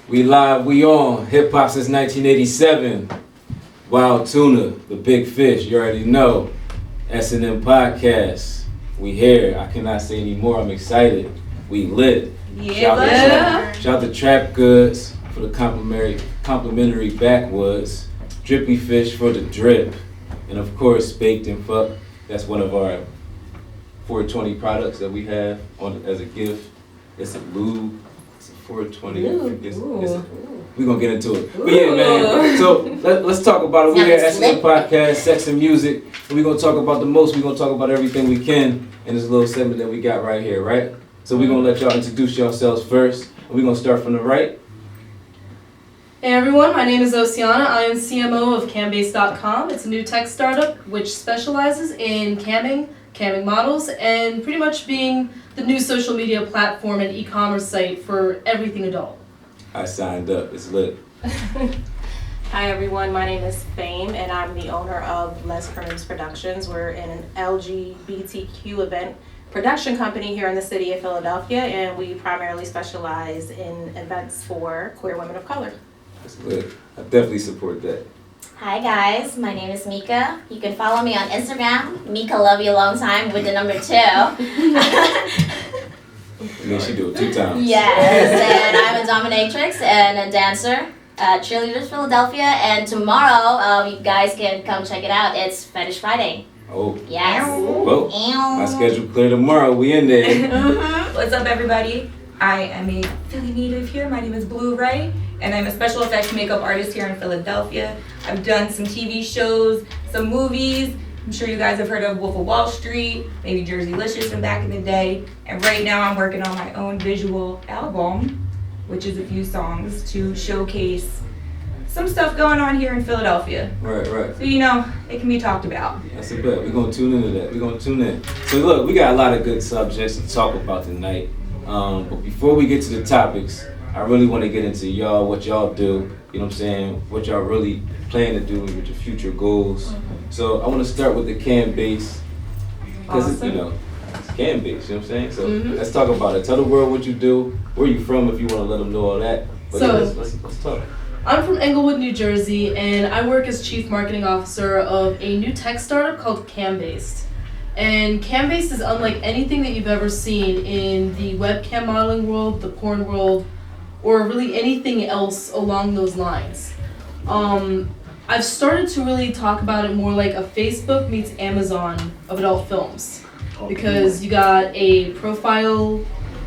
We live, we on. Hip hop since 1987. Wilde Tuna, the big fish, you already know. S&M podcast. We here. I cannot say anymore. I'm excited. We lit. Yeah. Shout out to Trap Goods for the complimentary backwoods. Drippy Fish for the drip. And of course, Baked and Fuck. That's one of our 420 products that we have on as a gift. It's a lube. It's a 420. We're going to get into it. But yeah, man. So let's talk about it. We're here at S&M Podcast, Sex and Music. And we're going to talk about the most. We're going to talk about everything we can in this little segment that we got right here, right? So we're going to let y'all introduce yourselves first. And we're going to start from the right. Hey everyone, my name is OSSIANNA. I am CMO of CamBase.com. It's a new tech startup which specializes in camming models, and pretty much being the new social media platform and e-commerce site for everything adult. I signed up. It's lit. Hi everyone, my name is Fame and I'm the owner of LEZCRONYMZ Productions. We're an LGBTQ event production company here in the city of Philadelphia, and we primarily specialize in events for queer women of color. That's lit. I definitely support that. Hi guys, my name is Mika. You can follow me on Instagram, Mika Love You Long Time with the number 2. And then she do it 2 times. Yes, and I'm a dominatrix and a dancer at CHEERLEADERS Philadelphia, and tomorrow you guys can come check it out. It's Fetish Friday. Oh. Yes. Well, my schedule clear tomorrow. We in there. What's up, everybody? I am a Philly native here. My name is Blue Ray, and I'm a special effects makeup artist here in Philadelphia. I've done some TV shows, some movies. I'm sure you guys have heard of Wolf of Wall Street, maybe Jerseylicious from back in the day. And right now I'm working on my own visual album, which is a few songs to showcase some stuff going on here in Philadelphia. Right. So, you know, it can be talked about. That's a bet. We're going to tune into that. We're going to tune in. So look, we got a lot of good subjects to talk about tonight. But before we get to the topics, I really want to get into y'all, what y'all do, you know what I'm saying, what y'all really plan to do with your future goals. So I want to start with the CamBase, because it's, you know, it's CamBase, you know what I'm saying? So let's talk about it. Tell the world what you do, where you from if you want to let them know all that. But So, yeah, let's talk. I'm from Englewood, New Jersey, and I work as Chief Marketing Officer of a new tech startup called CamBased. And CamBase is unlike anything that you've ever seen in the webcam modeling world, the porn world, or really anything else along those lines. I've started to really talk about it more like a Facebook meets Amazon of adult films, because you got a profile,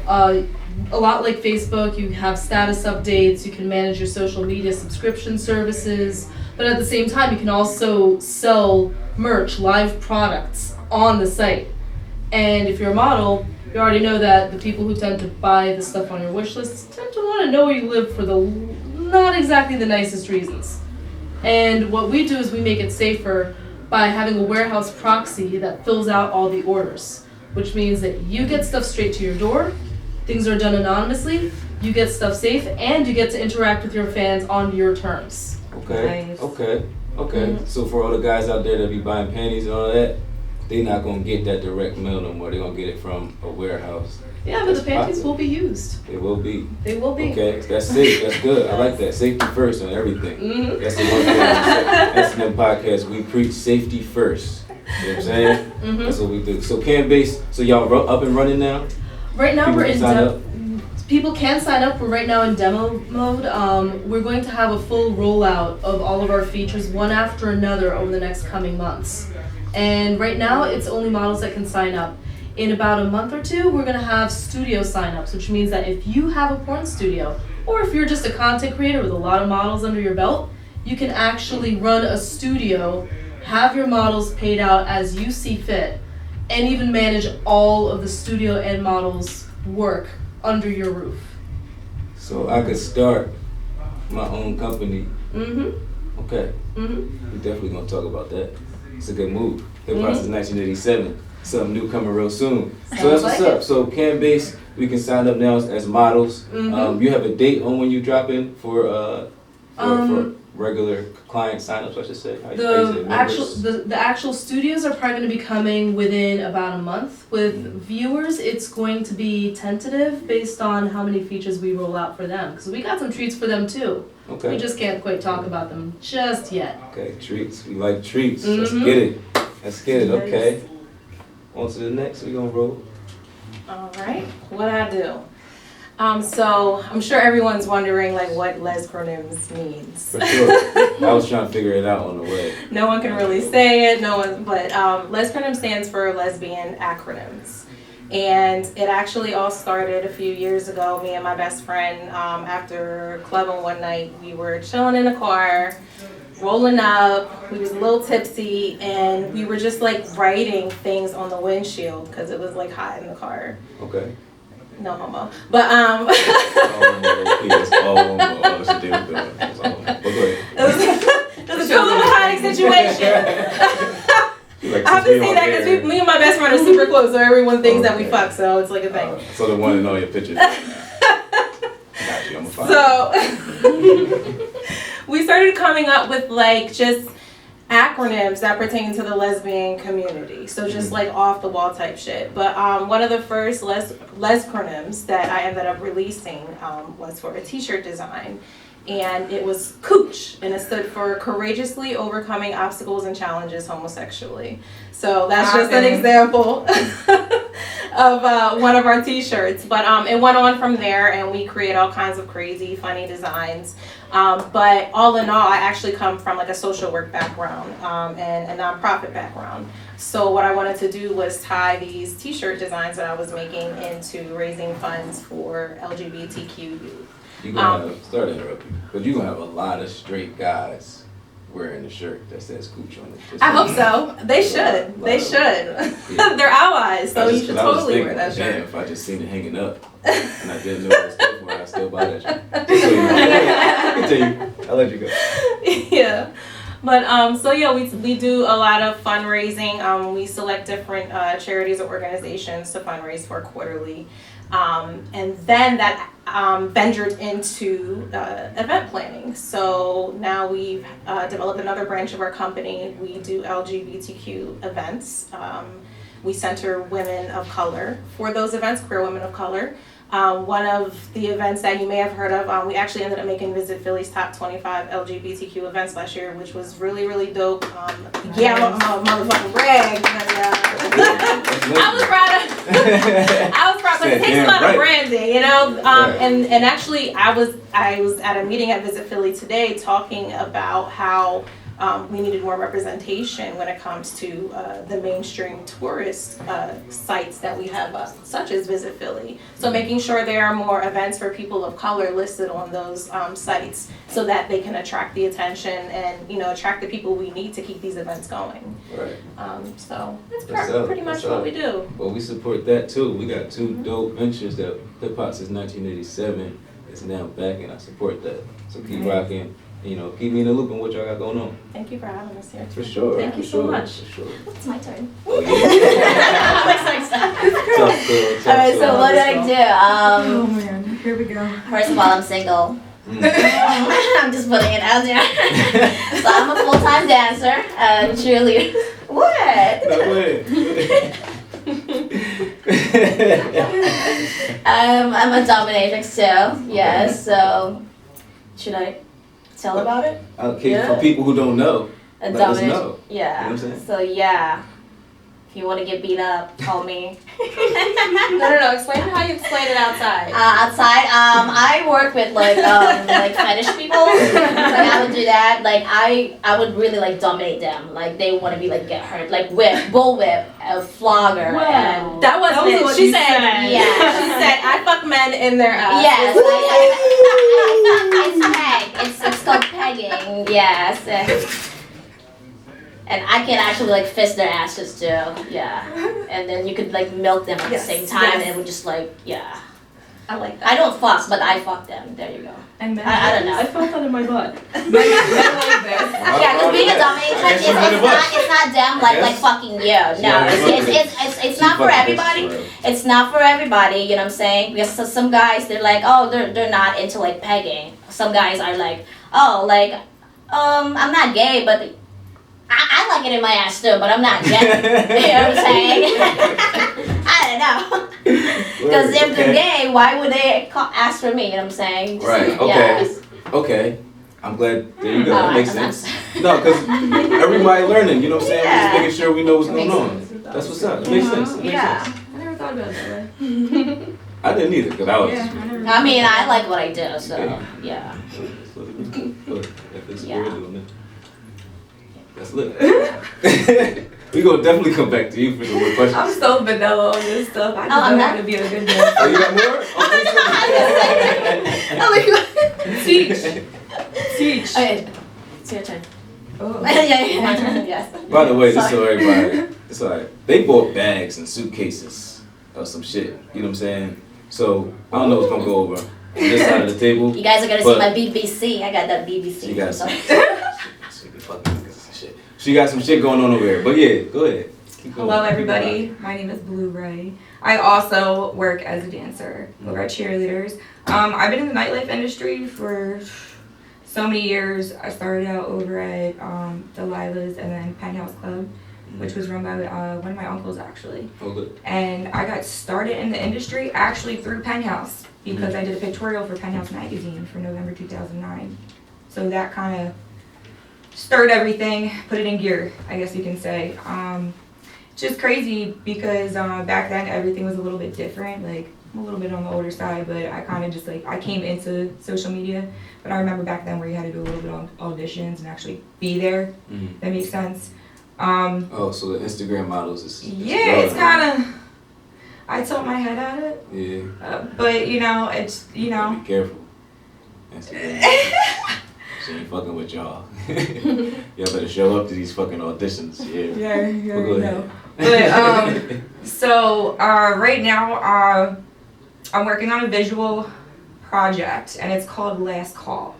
a lot like Facebook. You have status updates, you can manage your social media subscription services, but at the same time you can also sell merch, live products on the site. And if you're a model, you already know that the people who tend to buy the stuff on your wish list tend to want to know where you live for the not exactly the nicest reasons. And what we do is we make it safer by having a warehouse proxy that fills out all the orders, which means that you get stuff straight to your door, things are done anonymously, you get stuff safe, and you get to interact with your fans on your terms. Okay, Nice. okay. So for all the guys out there that be buying panties and all that, they're not going to get that direct mail no more. They're going to get it from a warehouse. Yeah, but the panties will be used. They will be. They will be. Okay, that's safe. That's good. I like that. Safety first on everything. That's the one thing S&M podcast. We preach safety first. You know what I'm saying? That's what we do. So CamBase, so y'all up and running now? Right now People we're can in sign demo. up? People can sign up. We're right now in demo mode. We're going to have a full rollout of all of our features one after another over the next coming months. And right now it's only models that can sign up. In about a month or 2, we're going to have studio signups, which means that if you have a porn studio, or if you're just a content creator with a lot of models under your belt, you can actually run a studio, have your models paid out as you see fit, and even manage all of the studio and models' work under your roof. So I could start my own company. Okay. We're definitely going to talk about that. It's a good move. Hip hop since 1987. Something new coming real soon. So that's what's up. So CamBase, we can sign up now as models. You have a date on when you drop in for regular client signups, I should say? How you say, The actual studios are probably going to be coming within about a month. With viewers, it's going to be tentative based on how many features we roll out for them. Because we got some treats for them too. Okay. We just can't quite talk about them just yet. Okay, treats. We like treats. Let's get it. Let's get it. Okay. On to the next. We gonna roll. All right. What I do? So I'm sure everyone's wondering like what LEZCRONYMZ means. For sure. I was trying to figure it out on the way. No one can really say it. But LEZCRONYMZ stands for lesbian acronyms. And it actually all started a few years ago. Me and my best friend, after clubbing one night, we were chilling in the car, rolling up. We was a little tipsy, and we were just like writing things on the windshield because it was like hot in the car. Okay. No homo. But it was a totally platonic situation. I have to say that because me and my best friend are super close, so everyone thinks that we fuck, so it's like a thing. So the one in all your pictures. Got you, I'm a fan. So we started coming up with like just acronyms that pertain to the lesbian community. So just like off the wall type shit. But one of the first LEZCRONYMZ that I ended up releasing was for a t-shirt design. And it was COOCH, and it stood for Courageously Overcoming Obstacles and Challenges Homosexually. So that's just an example of one of our t-shirts. But it went on from there, and we create all kinds of crazy, funny designs. But all in all, I actually come from like a social work background and a nonprofit background. So what I wanted to do was tie these t-shirt designs that I was making into raising funds for LGBTQ youth. You're gonna have, sorry to interrupt you, but you're gonna have a lot of straight guys wearing a shirt that says "Cooch" on it. I hope so. They should. They should. Yeah. They're allies, so you should totally wear that shirt. If I just seen it hanging up and I didn't know what it was for, I'd still buy that shirt. Just so you know. Continue. I'll let you go. Yeah. But so yeah, we do a lot of fundraising. We select different charities or organizations to fundraise for quarterly. And then that ventured into event planning. So now we've developed another branch of our company. We do LGBTQ events. We center women of color for those events, queer women of color. One of the events that you may have heard of, we actually ended up making Visit Philly's top 25 LGBTQ events last year, which was really, really dope. Yeah, I'm a motherfucking brag. I was proud, but it takes a lot of branding, you know? And actually, I was at a meeting at Visit Philly today talking about how we needed more representation when it comes to the mainstream tourist sites that we have, such as Visit Philly. So making sure there are more events for people of color listed on those sites so that they can attract the attention and, you know, attract the people we need to keep these events going. Right. So that's pretty much what we do. Well, we support that too. We got two dope ventures that hip hop since 1987 is now back, and I support that. So keep rocking. You know, keep me in the loop on what y'all got going on. Thank you for having us here. For sure. Thank you so much. For sure. It's my turn. Oh, yeah. Alright, so what do I do? Oh man, here we go. First of all, I'm single. I'm just putting it out there. So I'm a full-time dancer, cheerleader. What? No way. I'm a dominatrix too. Yes. So should I tell about it? Okay, Yeah. for people who don't know, A let us dominatrix. know. Yeah. You know what I'm saying? So yeah. If you want to get beat up, call me. No. Explain how you explain it outside. Outside, I work with like fetish people. Like I would do that. Like I would really like dominate them. Like they want to be like get hurt. Like whip, bull whip, flogger. And That wasn't it. what She you said. said. Yeah. She said I fuck men in their ass. Yes, I peg. It's called pegging. Yes. And I can actually like fist their asses too. Yeah. And then you could like milk them at the same time, and it would just like I like that. I don't fuck, but I fuck them. There you go. And then I don't know. I felt that in my butt. like this. Yeah, because being a dominatrix, it's not them like fucking you. No, it's not for everybody. It's not for everybody. You know what I'm saying? Because some guys they're like, oh, they're not into like pegging. Some guys are like, oh, like I'm not gay, but I like it in my ass too, but I'm not gay. You know what I'm saying? I don't know. Because if they're gay, why would they ask for me? You know what I'm saying? Right, okay. Yes. Okay. I'm glad. There you go. That Oh, makes I'm sense. No, because everybody learning, you know what I'm saying? We're Yeah. just making sure we know what's That going makes on. sense. That's what's up. It makes sense. It makes Yeah. sense. I never thought about it that way. I didn't either, because I was Yeah, just. I never. I mean, I like what I do, so Okay. yeah. Look, if it's Yeah. weird, doing it. That's lit. We gonna definitely come back to you for some more questions. I'm so vanilla on this stuff. I just I'm know not. how to be a good dancer. Oh, you got more? Oh, Teach. Teach. Okay, it's your turn. Oh. yeah, yes. by the way, just so Sorry. everybody, it's alright. They bought bags and suitcases of some shit. You know what I'm saying? So I don't know what's gonna go over on this side of the table. You guys are gonna But- see my BBC. I got that BBC. She got so. She got some shit going on over there. But yeah, go ahead. Keep going. Hello, everybody. My name is Blue Ray. I also work as a dancer over at Cheerleaders. I've been in the nightlife industry for so many years. I started out over at the Lilas and then Penthouse Club, which was run by one of my uncles actually. Oh, good. And I got started in the industry actually through Penthouse because I did a pictorial for Penthouse magazine for November 2009. So that kind of stirred everything, put it in gear, I guess you can say. Just crazy because back then everything was a little bit different. Like I'm a little bit on the older side, but I kind of just like I came into social media. But I remember back then where you had to do a little bit on auditions and actually be there. Mm-hmm. That makes sense. Oh, so the Instagram models is Yeah, it's kind of. I tilt my head at it. Yeah. But you know, it's you know. Be careful. Instagram. She ain't fucking with y'all. Y'all better show up to these fucking auditions. Yeah. Yeah, you Well, go already ahead. know. But so right now I'm working on a visual project and it's called Last Call.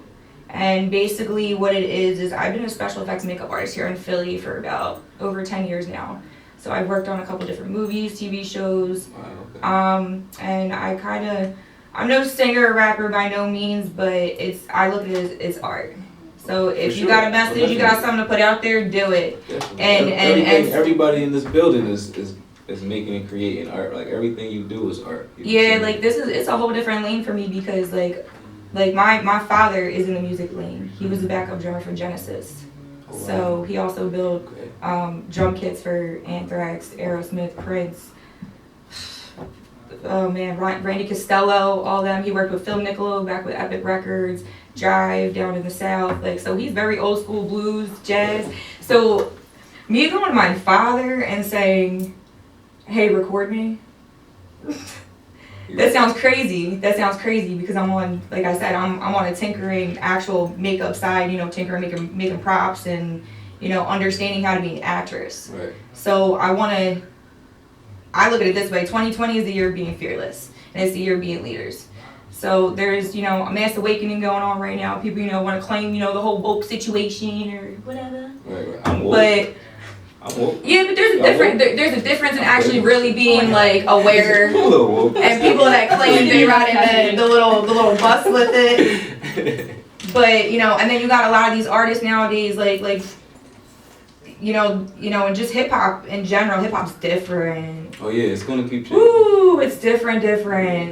And basically what it is I've been a special effects makeup artist here in Philly for about over 10 years now. So I've worked on a couple different movies, TV shows, Wow, okay. and I'm no singer or rapper by no means, but I look at it as art. So if For you sure. got a message, you got Definitely. something to put out there, do it. Definitely. and- Everybody in this building is making and creating art. Like everything you do is art. You know what I'm Yeah, saying? like it's a whole different lane for me because like my father is in the music lane. He was the backup drummer for Genesis. Oh, wow. So he also built Okay. drum kits for Anthrax, Aerosmith, Prince. Oh man, Randy Costello, all them. He worked with Phil Niccolo back with Epic Records, Jive down in the South. Like so, he's very old school blues, jazz. So me going to my father and saying, "Hey, record me." That sounds crazy. That sounds crazy because I'm on, like I said, I'm on a tinkering actual makeup side. You know, tinkering, making props, and you know, understanding how to be an actress. Right. So I look at it this way: 2020 is the year of being fearless, and it's the year of being leaders. So there's, you know, a mass awakening going on right now. People, you know, want to claim, you know, the whole woke situation or whatever. Right. I'm woke. But I'm woke. yeah, but there's a I'm different woke. there's a difference in actually really being like aware. I'm a little woke. And people that claim they ride in the little bus with it. But you know, and then you got a lot of these artists nowadays, like you know, and just hip hop in general. Hip hop's different. Oh yeah, it's gonna keep changing. Woo, it's different.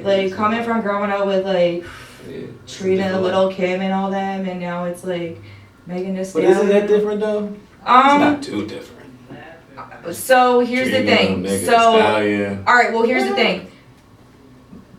Like coming from growing up with like Yeah. Trina, Little Kim, and all them, and now it's like Megan Thee But Stallion. isn't that different though? It's not too different. So here's the Trina, thing. Megan Thee So Stallion. all right, well here's the thing.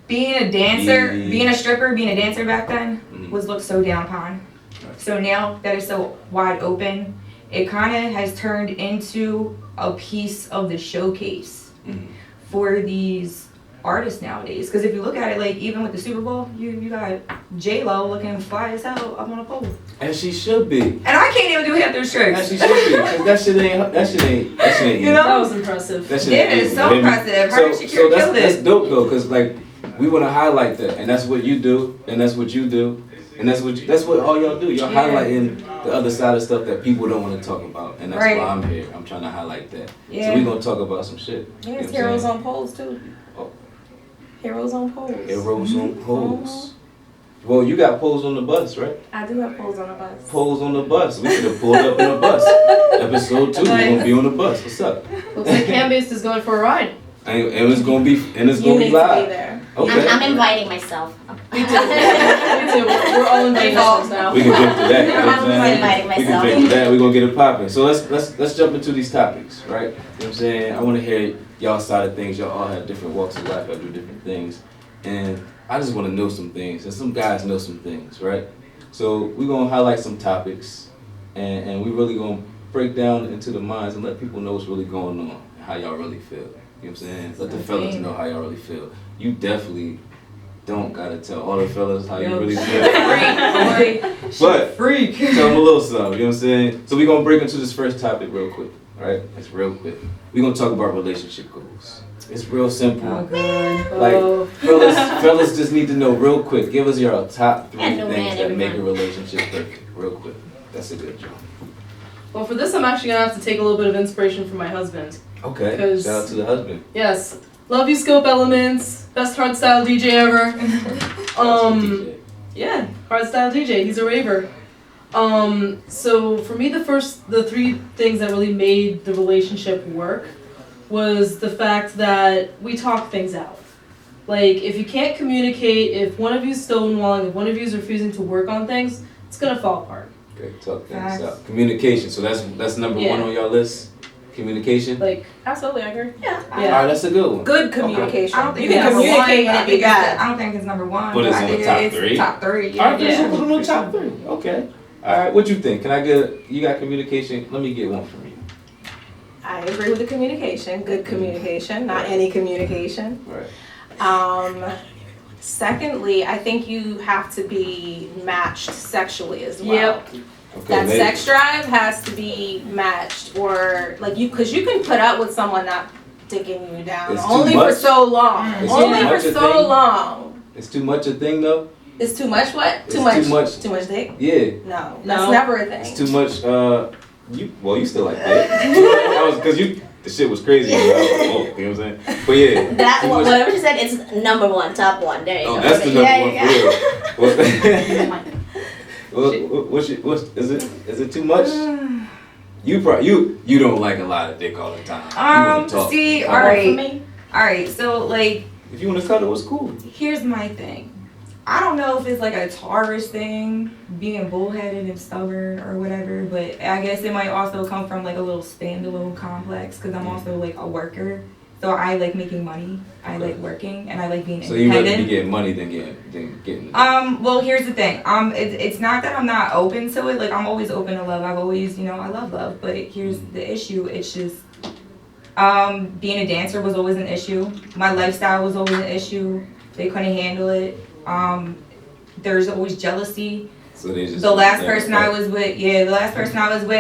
Being a dancer, Yeah. being a stripper, being a dancer back then Mhm. was looked so down upon. Right. So now that it's so wide open, it kind of has turned into a piece of the showcase Mhm. for these artists nowadays. Because if you look at it, like even with the Super Bowl, you got J-Lo looking fly as hell up on a pole, And she should be. and I can't even do half those And tricks. she should be. 'Cause that shit ain't. You know? That was impressive. That shit Yeah, ain't it's easy. so You know? impressive. Her and So Shakira that's killed it. that's dope though, cause like we want to highlight that, and that's what you do, and that's what you do, and that's what all y'all do. Y'all Yeah. highlighting the other side of stuff that people don't want to talk about, and that's Right. why I'm here. I'm trying to highlight that. Yeah. So we gonna talk about some shit. Yes, You know what I'm heroes saying? on poles too. Oh. Heroes on poles. Heroes on poles. Well, you got poles on the bus, right? I do have poles on the bus. Poles on the bus. We should have pulled up in a bus. Episode 2, we're gonna be on the bus. What's up? Looks like CamBase is going for a ride. And it's gonna be You live. need to be there. Okay. I'm inviting myself. Me too. We're all inviting ourselves now. We can jump to that. You know what I'm saying? inviting We can myself. jump to that. We're gonna get it popping. So let's jump into these topics, right? You know what I'm saying? I wanna hear y'all side of things. Y'all all have different walks of life, y'all do different things. And I just wanna know some things. And some guys know some things, right? So we're gonna highlight some topics and we really gonna break down into the minds and let people know what's really going on and how y'all really feel. You know what I'm saying? Let the fellas know how y'all really feel. You definitely don't gotta tell all the fellas how you really feel. But Freak. tell them a little something, you know what I'm saying? So we're gonna break into this first topic real quick, right? It's real quick. We're gonna talk about relationship goals. It's real simple. Oh, God. Like, fellas just need to know real quick. Give us your top 3 Yeah, no things man, that make a everyone. relationship perfect. Real quick. That's a good job. Well, for this, I'm actually gonna have to take a little bit of inspiration from my husband. Okay. 'Cause- Shout out to the husband. Yes, love you, Scope Elements, best hardstyle DJ ever. Yeah, hardstyle DJ. He's a raver. So for me, the 3 things that really made the relationship work was the fact that we talk things out. Like, if you can't communicate, if one of you's stonewalling, if one of you's refusing to work on things, it's gonna fall apart. Okay, talk things Facts. out. Communication. So that's number Yeah. 1 on your list. Communication. Like, Absolutely, I agree. yeah. Alright, that's a good one. Good communication. I don't think You it's can number one. communicate and be bad. I don't think it's number 1. But it's I in the think top it's 3? Top 3. Yeah. Alright, Yeah. so put it on top 3. Okay. Alright, what you think? Can I get you got communication? Let me get one from you. I agree with the communication. Good communication, not any communication. Right. Secondly, I think you have to be matched sexually as well. Yep. Okay. That ladies. sex drive has to be matched, or like because you can put up with someone not dicking you down It's too only for much. so long. It's Only too for much a so thing. long. It's too much a thing though? It's too much. What? It's Too much. too much. Too much dick. Yeah. No, No. that's never a thing. It's too much you still like that. That was because the shit was crazy. You know what I'm saying? But yeah. That too one, much- whatever you said, it's number 1, top 1. There you Oh, go. that's the Yeah, number yeah. 1 for real. What's is it too much? You don't like a lot of dick all the time. You wanna talk. See, Come all on. right. For me, Alright, so like, If you want to cuddle, it's cool. here's my thing. I don't know if it's like a Taurus thing, being bullheaded and stubborn or whatever, but I guess it might also come from like a little standalone complex because I'm also like a worker. So I like making money, I like working, and I like being So you rather independent. be getting money than getting. Well, here's the thing. It's not that I'm not open to it. Like, I'm always open to love. I've always, I love love. But here's the issue. It's just, being a dancer was always an issue. My lifestyle was always an issue. They couldn't handle it. There's always jealousy. So they just The last person I was with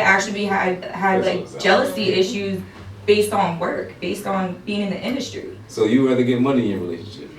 actually had like jealousy issues based on work, based on being in the industry. So you rather get money in your relationship?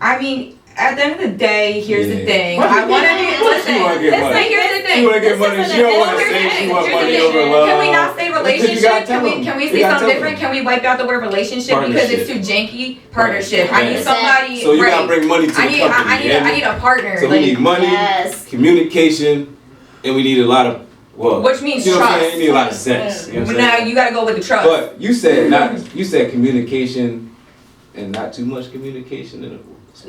I mean, at the end of the day, here's the Yeah. thing. What? I want to be. What you Listen, wanna get money? here's the thing. She wanna get money. She don't want to say she want money over love. Can we not say Because you relationship? gotta tell them. Can we You say gotta something tell different? them. Can we wipe out the word relationship because it's too janky? Partnership. I need Yeah. somebody. So you right. gotta bring money to the company. I need a partner. So we need money, Yes. communication, and we need a lot of Which means you know what I'm saying? trust. You need a lot of sex. You know what I'm Now saying? you gotta go with the trust. But you said communication and not too much communication.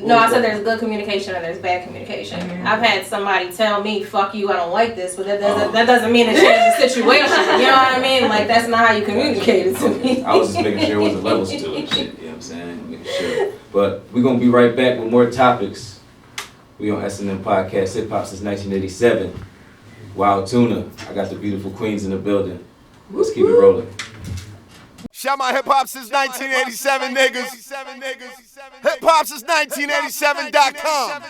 No, I said there's good communication and there's bad communication. Mhm. I've had somebody tell me, "Fuck you, I don't like this," but that doesn't mean it changes the situation. You know what I mean? Like that's not how you communicate it to me. I was just making sure there wasn't levels to it. Shit, you know what I'm saying? Making sure. But we're gonna be right back with more topics. We on S&M Podcast, Hip Hop since 1987. Wilde Tuna. I got the beautiful queens in the building. Let's keep it rolling. Shout my hip hop since 1987, niggas. Hip hop since 1987.com.